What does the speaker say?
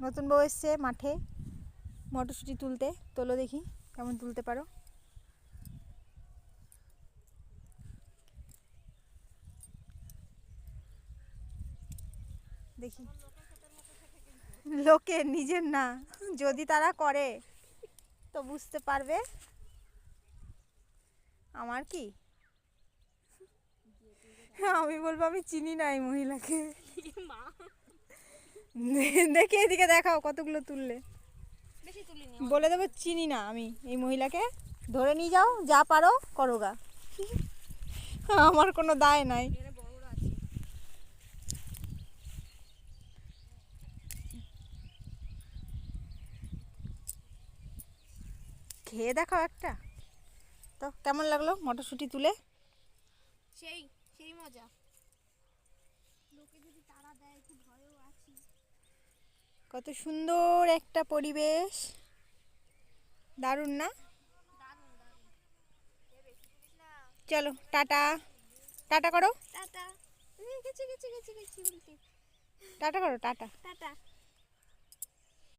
নতুন বউ এসছে মাঠে মটরশুঁটি তুলতে। তোলো দেখি কেমন তুলতে পারো। দেখি লোকে, নিজের না। যদি তারা করে তো বুঝতে পারবে। আমার কি, আমি বলবো আমি চিনি না এই মহিলাকে। দেখি এদিকে দেখাও কতগুলো তুললে। বলে দেবো চিনি না আমি এই মহিলাকে। ধরে নিয়ে যাও, যা পারো করো গা, আমার কোনো দায় নাই। খেয়ে দেখাও একটা তো, কেমন লাগলো মটরশুঁটি তুলে? সেই সেই মজা। লোকে যদি তাড়া দেয় একটু ভয়ও আছি। কত সুন্দর একটা পরিবেশ, দারুণ না? চলো টাটা, টাটা করো, টাটা। গেছি গেছি গেছি গেছি বলতে। টাটা করো, টাটা। টাটা।